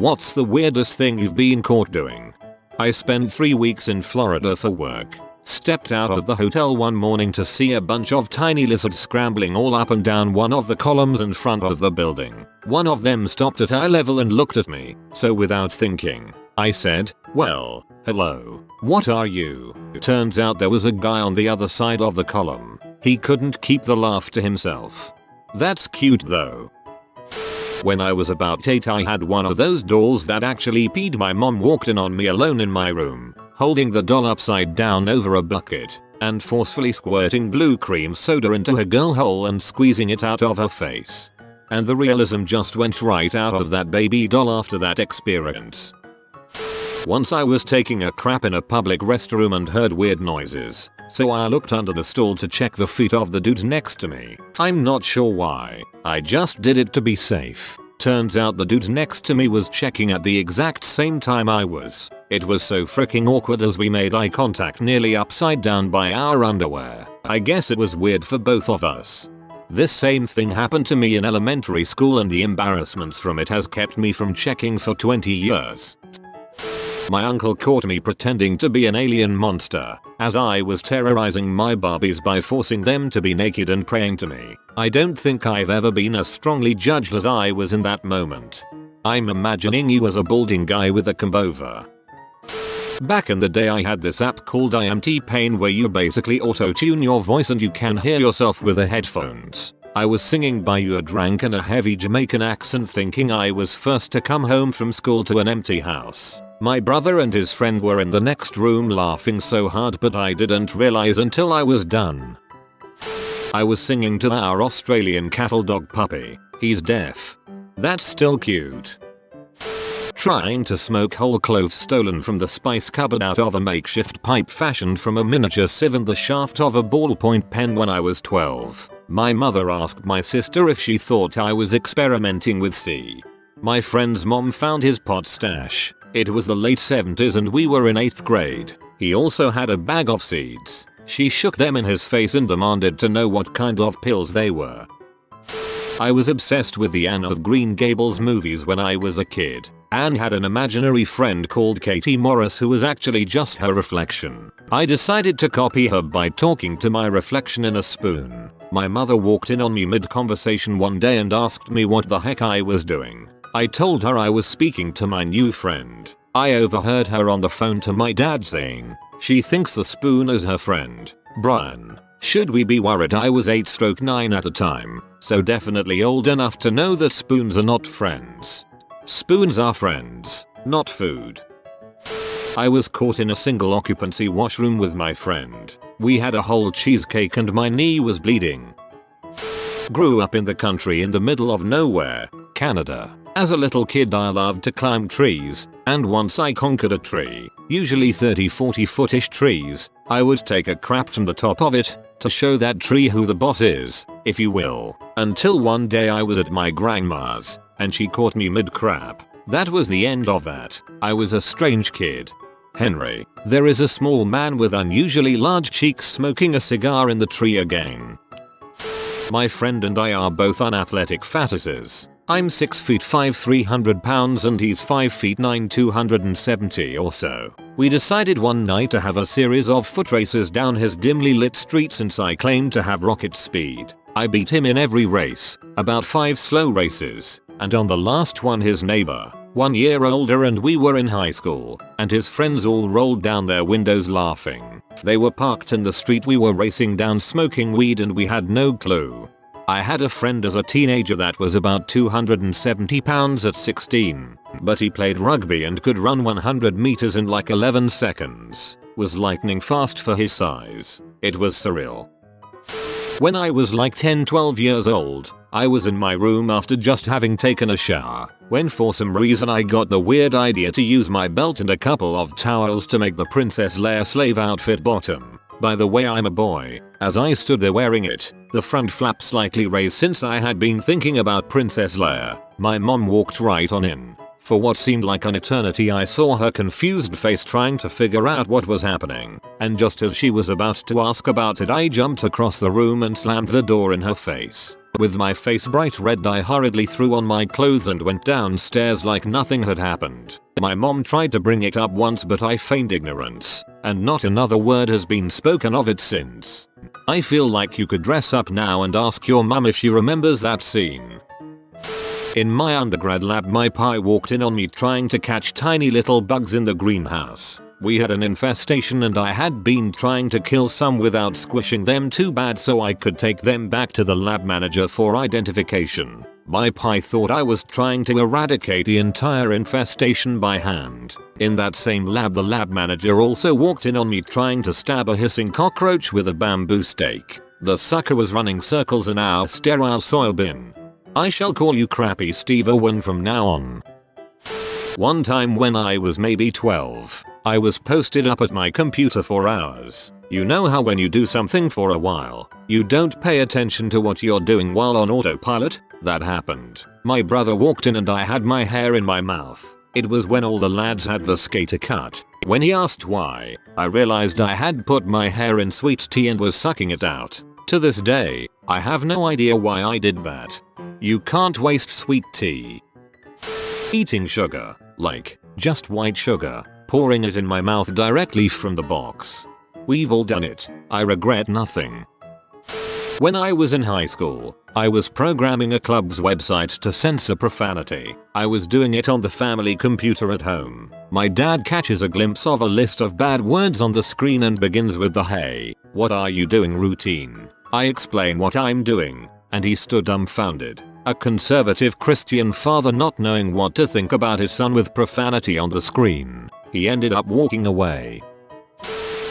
What's the weirdest thing you've been caught doing? I spent 3 weeks in Florida for work. Stepped out of the hotel one morning to see a bunch of tiny lizards scrambling all up and down one of the columns in front of the building. One of them stopped at eye level and looked at me, so without thinking, I said, "Well, hello. What are you?" Turns out there was a guy on the other side of the column. He couldn't keep the laugh to himself. That's cute though. When I was about 8 I had one of those dolls that actually peed. My mom walked in on me alone in my room, holding the doll upside down over a bucket, and forcefully squirting blue cream soda into her girl hole and squeezing it out of her face. And the realism just went right out of that baby doll after that experience. Once I was taking a crap in a public restroom and heard weird noises, so I looked under the stall to check the feet of the dude next to me. I'm not sure why, I just did it to be safe. Turns out the dude next to me was checking at the exact same time I was. It was so freaking awkward as we made eye contact nearly upside down by our underwear. I guess it was weird for both of us. This same thing happened to me in elementary school and the embarrassments from it has kept me from checking for 20 years. My uncle caught me pretending to be an alien monster, as I was terrorizing my Barbies by forcing them to be naked and praying to me. I don't think I've ever been as strongly judged as I was in that moment. I'm imagining you as a balding guy with a comb over. Back in the day I had this app called T-Pain where you basically auto-tune your voice and you can hear yourself with the headphones. I was singing Buy You a Drank in a heavy Jamaican accent thinking I was first to come home from school to an empty house. My brother and his friend were in the next room laughing so hard but I didn't realize until I was done. I was singing to our Australian cattle dog puppy. He's deaf. That's still cute. Trying to smoke whole cloves stolen from the spice cupboard out of a makeshift pipe fashioned from a miniature sieve in the shaft of a ballpoint pen when I was 12. My mother asked my sister if she thought I was experimenting with C. My friend's mom found his pot stash. It was the late 70s and we were in 8th grade. He also had a bag of seeds. She shook them in his face and demanded to know what kind of pills they were. I was obsessed with the Anne of Green Gables movies when I was a kid. Anne had an imaginary friend called Katie Morris who was actually just her reflection. I decided to copy her by talking to my reflection in a spoon. My mother walked in on me mid-conversation one day and asked me what the heck I was doing. I told her I was speaking to my new friend. I overheard her on the phone to my dad saying, "She thinks the spoon is her friend. Brian, should we be worried?" I was 8/9 at the time, so definitely old enough to know that spoons are not friends. Spoons are friends, not food. I was caught in a single occupancy washroom with my friend. We had a whole cheesecake and my knee was bleeding. Grew up in the country in the middle of nowhere, Canada. As a little kid I loved to climb trees, and once I conquered a tree, usually 30-40 footish trees, I would take a crap from the top of it, to show that tree who the boss is, if you will. Until one day I was at my grandma's, and she caught me mid-crap. That was the end of that. I was a strange kid. Henry, there is a small man with unusually large cheeks smoking a cigar in the tree again. My friend and I are both unathletic fattises. I'm 6'5" 300 pounds and he's 5'9" 270 or so. We decided one night to have a series of foot races down his dimly lit street since I claimed to have rocket speed. I beat him in every race, about 5 slow races, and on the last one his neighbor, 1 year older and we were in high school, and his friends all rolled down their windows laughing. They were parked in the street we were racing down smoking weed and we had no clue. I had a friend as a teenager that was about 270 pounds at 16, but he played rugby and could run 100 meters in like 11 seconds. Was lightning fast for his size. It was surreal. When I was like 10-12 years old, I was in my room after just having taken a shower, when for some reason I got the weird idea to use my belt and a couple of towels to make the Princess Leia slave outfit bottom. By the way, I'm a boy. As I stood there wearing it, the front flap slightly raised since I had been thinking about Princess Leia. My mom walked right on in. For what seemed like an eternity I saw her confused face trying to figure out what was happening, and just as she was about to ask about it I jumped across the room and slammed the door in her face. With my face bright red, I hurriedly threw on my clothes and went downstairs like nothing had happened. My mom tried to bring it up once, but I feigned ignorance, and not another word has been spoken of it since. I feel like you could dress up now and ask your mum if she remembers that scene. In my undergrad lab, my pi walked in on me trying to catch tiny little bugs in the greenhouse. We had an infestation and I had been trying to kill some without squishing them too bad so I could take them back to the lab manager for identification. My pi thought I was trying to eradicate the entire infestation by hand. In that same lab, the lab manager also walked in on me trying to stab a hissing cockroach with a bamboo stake. The sucker was running circles in our sterile soil bin. I shall call you Crappy Steve Owen from now on. One time when I was maybe 12, I was posted up at my computer for hours. You know how when you do something for a while, you don't pay attention to what you're doing while on autopilot? That happened. My brother walked in and I had my hair in my mouth. It was when all the lads had the skater cut. When he asked why, I realized I had put my hair in sweet tea and was sucking it out. To this day, I have no idea why I did that. You can't waste sweet tea. Eating sugar, like just white sugar, pouring it in my mouth directly from the box. We've all done it. I regret nothing. When I was in high school, I was programming a club's website to censor profanity. I was doing it on the family computer at home. My dad catches a glimpse of a list of bad words on the screen and begins with the "Hey, what are you doing" routine. I explain what I'm doing, and he stood dumbfounded. A conservative Christian father not knowing what to think about his son with profanity on the screen. He ended up walking away.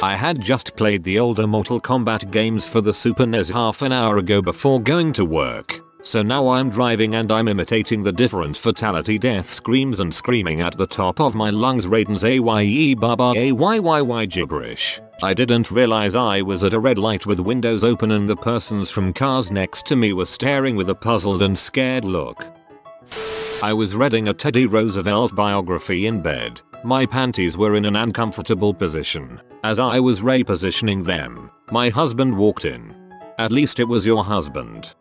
I had just played the older Mortal Kombat games for the Super NES half an hour ago before going to work. So now I'm driving and I'm imitating the different fatality death screams and screaming at the top of my lungs Raiden's AYE Baba AYYY gibberish. I didn't realize I was at a red light with windows open and the persons from cars next to me were staring with a puzzled and scared look. I was reading a Teddy Roosevelt biography in bed. My panties were in an uncomfortable position. As I was repositioning them, my husband walked in. At least it was your husband.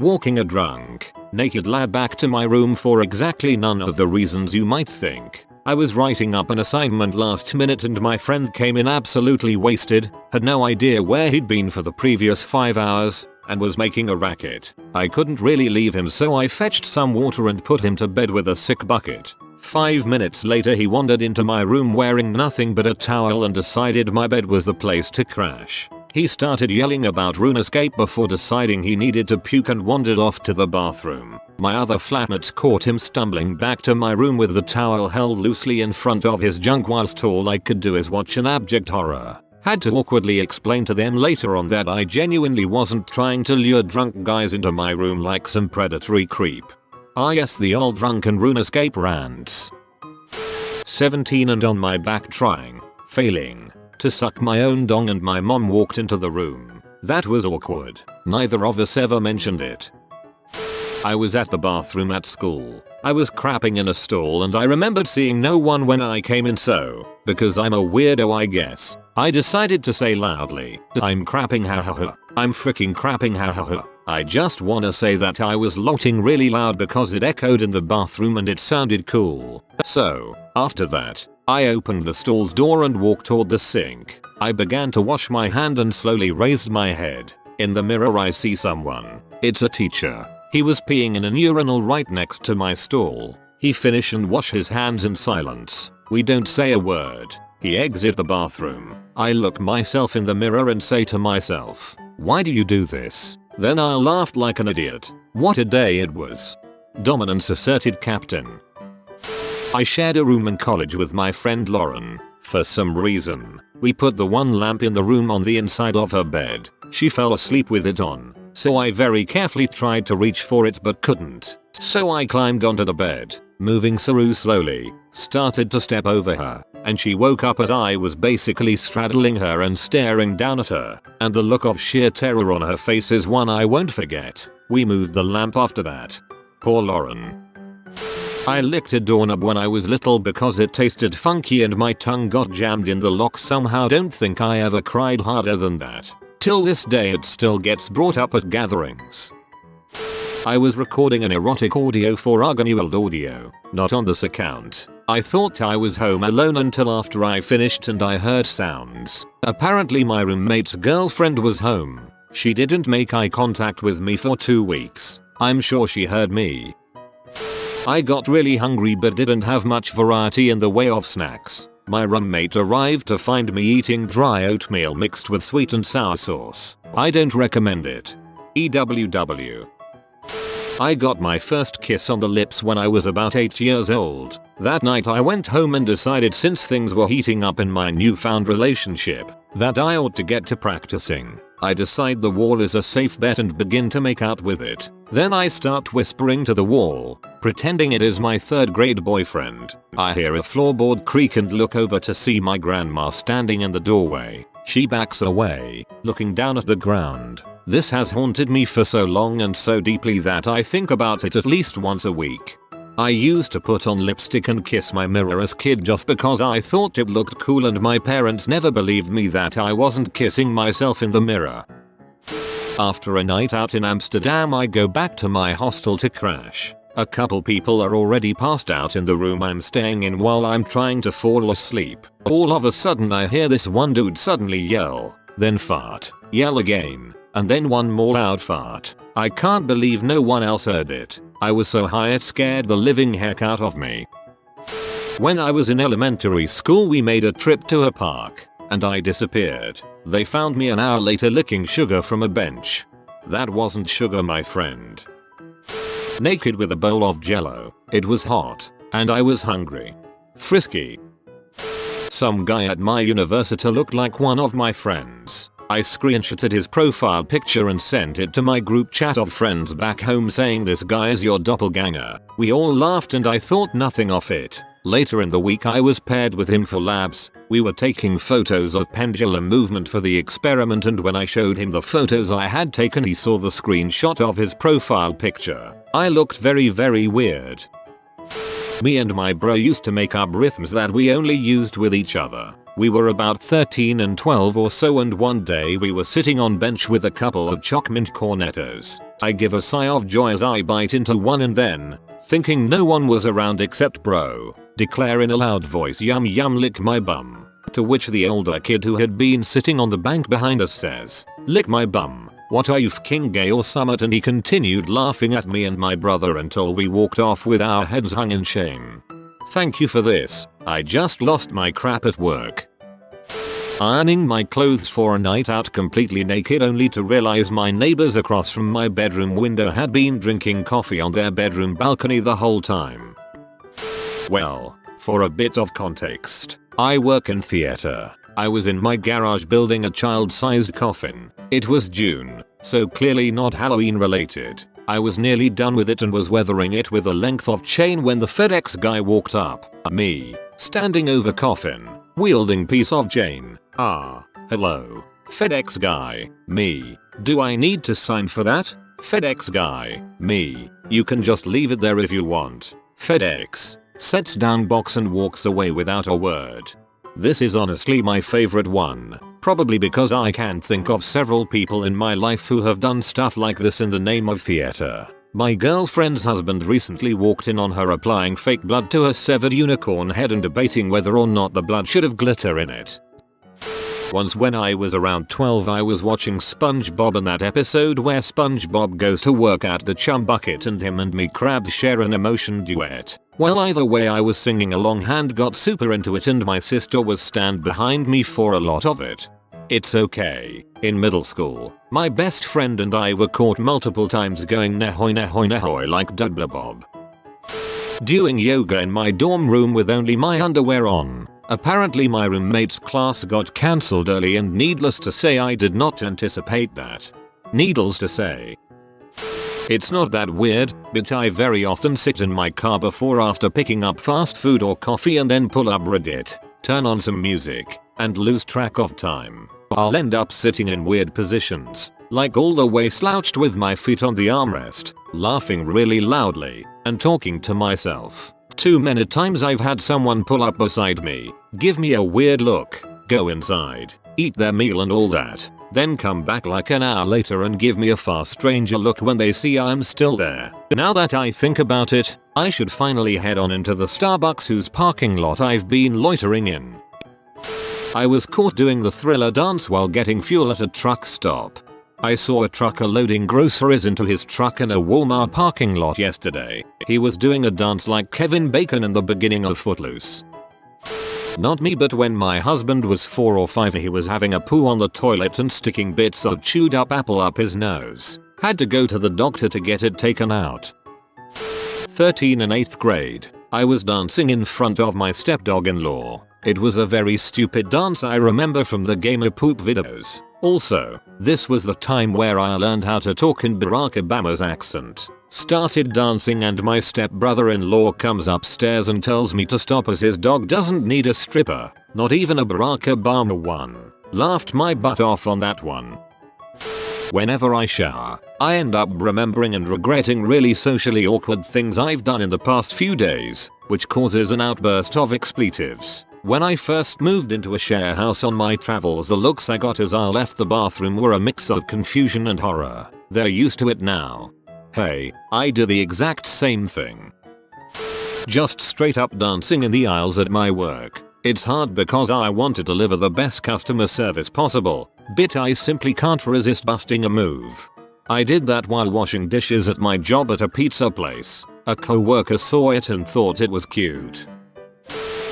Walking a drunk, naked lad back to my room for exactly none of the reasons you might think. I was writing up an assignment last minute and my friend came in absolutely wasted, had no idea where he'd been for the previous 5 hours, and was making a racket. I couldn't really leave him so I fetched some water and put him to bed with a sick bucket. 5 minutes later he wandered into my room wearing nothing but a towel and decided my bed was the place to crash. He started yelling about RuneScape before deciding he needed to puke and wandered off to the bathroom. My other flatmates caught him stumbling back to my room with the towel held loosely in front of his junk whilst all I could do is watch in abject horror. Had to awkwardly explain to them later on that I genuinely wasn't trying to lure drunk guys into my room like some predatory creep. Ah yes, the old drunken RuneScape rants. 17 and on my back failing to suck my own dong and my mom walked into the room. That was awkward. Neither of us ever mentioned it. I was at the bathroom at school. I was crapping in a stall and I remembered seeing no one when I came in, so, because I'm a weirdo I guess, I decided to say loudly, "I'm crapping ha ha ha. I'm freaking crapping ha ha ha." I just wanna say that I was lotting really loud because it echoed in the bathroom and it sounded cool. So, after that, I opened the stall's door and walked toward the sink. I began to wash my hand and slowly raised my head. In the mirror I see someone. It's a teacher. He was peeing in an urinal right next to my stall. He finished and washed his hands in silence. We don't say a word. He exit the bathroom. I look myself in the mirror and say to myself, "Why do you do this?" Then I laughed like an idiot. What a day it was. Dominance asserted, Captain. I shared a room in college with my friend Lauren. For some reason, we put the one lamp in the room on the inside of her bed. She fell asleep with it on, so I very carefully tried to reach for it but couldn't. So I climbed onto the bed, moving through slowly, started to step over her, and she woke up as I was basically straddling her and staring down at her, and the look of sheer terror on her face is one I won't forget. We moved the lamp after that. Poor Lauren. I licked a doorknob when I was little because it tasted funky and my tongue got jammed in the lock somehow. Don't think I ever cried harder than that. Till this day it still gets brought up at gatherings. I was recording an erotic audio for Argonueld Audio, not on this account. I thought I was home alone until after I finished and I heard sounds. Apparently my roommate's girlfriend was home. She didn't make eye contact with me for 2 weeks. I'm sure she heard me. I got really hungry but didn't have much variety in the way of snacks. My roommate arrived to find me eating dry oatmeal mixed with sweet and sour sauce. I don't recommend it. EWW. I got my first kiss on the lips when I was about 8 years old. That night I went home and decided, since things were heating up in my newfound relationship, that I ought to get to practicing. I decide the wall is a safe bet and begin to make out with it. Then I start whispering to the wall, pretending it is my 3rd grade boyfriend. I hear a floorboard creak and look over to see my grandma standing in the doorway. She backs away, looking down at the ground. This has haunted me for so long and so deeply that I think about it at least once a week. I used to put on lipstick and kiss my mirror as a kid just because I thought it looked cool, and my parents never believed me that I wasn't kissing myself in the mirror. After a night out in Amsterdam, I go back to my hostel to crash. A couple people are already passed out in the room I'm staying in while I'm trying to fall asleep. All of a sudden I hear this one dude suddenly yell, then fart, yell again, and then one more loud fart. I can't believe no one else heard it. I was so high it scared the living heck out of me. When I was in elementary school we made a trip to a park, and I disappeared. They found me an hour later licking sugar from a bench. That wasn't sugar, my friend. Naked with a bowl of jello. It was hot, and I was hungry. Frisky. Some guy at my university looked like one of my friends. I screenshotted his profile picture and sent it to my group chat of friends back home saying, "This guy is your doppelganger." We all laughed and I thought nothing of it. Later in the week I was paired with him for labs. We were taking photos of pendulum movement for the experiment, and when I showed him the photos I had taken he saw the screenshot of his profile picture. I looked very weird. Me and my bro used to make up rhythms that we only used with each other. We were about 13 and 12 or so, and one day we were sitting on bench with a couple of choc-mint cornettos. I give a sigh of joy as I bite into one and then, thinking no one was around except bro, declare in a loud voice, "Yum yum, lick my bum." To which the older kid who had been sitting on the bank behind us says, "Lick my bum. What are you, f***ing gay or summit?" And he continued laughing at me and my brother until we walked off with our heads hung in shame. Thank you for this. I just lost my crap at work. Ironing my clothes for a night out completely naked, only to realize my neighbors across from my bedroom window had been drinking coffee on their bedroom balcony the whole time. Well, for a bit of context, I work in theater. I was in my garage building a child-sized coffin. It was June, so clearly not Halloween related. I was nearly done with it and was weathering it with a length of chain when the FedEx guy walked up. Me, standing over coffin, wielding piece of chain. Ah, hello. FedEx guy. Me. Do I need to sign for that? FedEx guy. Me. You can just leave it there if you want. FedEx. Sets down box and walks away without a word. This is honestly my favorite one. Probably because I can think of several people in my life who have done stuff like this in the name of theater. My girlfriend's husband recently walked in on her applying fake blood to her severed unicorn head and debating whether or not the blood should have glitter in it. Once when I was around 12 I was watching SpongeBob, and that episode where SpongeBob goes to work at the chum bucket and him and me Krabs share an emotion duet. Well, either way I was singing along and got super into it, and my sister was stand behind me for a lot of it. It's okay. In middle school, my best friend and I were caught multiple times going nehoy nehoy nehoy like Dudley Bob. Doing yoga in my dorm room with only my underwear on. Apparently my roommate's class got cancelled early, and needless to say I did not anticipate that. Needless to say, it's not that weird, but I very often sit in my car before after picking up fast food or coffee and then pull up Reddit, turn on some music, and lose track of time. I'll end up sitting in weird positions, like all the way slouched with my feet on the armrest, laughing really loudly, and talking to myself. Too many times I've had someone pull up beside me, give me a weird look, go inside, eat their meal and all that, then come back like an hour later and give me a far stranger look when they see I'm still there. Now that I think about it, I should finally head on into the Starbucks whose parking lot I've been loitering in. I was caught doing the Thriller dance while getting fuel at a truck stop. I saw a trucker loading groceries into his truck in a Walmart parking lot yesterday. He was doing a dance like Kevin Bacon in the beginning of Footloose. Not me, but when my husband was 4 or 5 he was having a poo on the toilet and sticking bits of chewed up apple up his nose. Had to go to the doctor to get it taken out. 13 in 8th grade, I was dancing in front of my stepdog-in-law. It was a very stupid dance I remember from the gamer poop videos. Also, this was the time where I learned how to talk in Barack Obama's accent. Started dancing and my stepbrother-in-law comes upstairs and tells me to stop as his dog doesn't need a stripper, not even a Barack Obama one. Laughed my butt off on that one. Whenever I shower, I end up remembering and regretting really socially awkward things I've done in the past few days, which causes an outburst of expletives. When I first moved into a share house on my travels, the looks I got as I left the bathroom were a mix of confusion and horror. They're used to it now. Hey, I do the exact same thing. Just straight up dancing in the aisles at my work. It's hard because I want to deliver the best customer service possible, but I simply can't resist busting a move. I did that while washing dishes at my job at a pizza place. A coworker saw it and thought it was cute.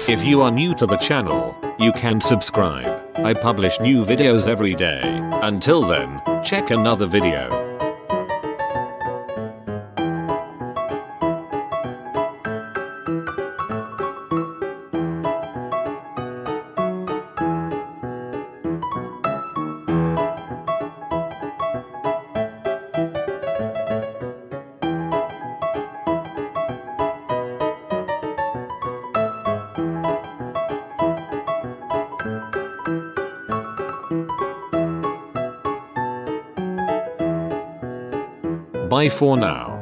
If you are new to the channel, you can subscribe. I publish new videos every day. Until then, check another video. Bye for now.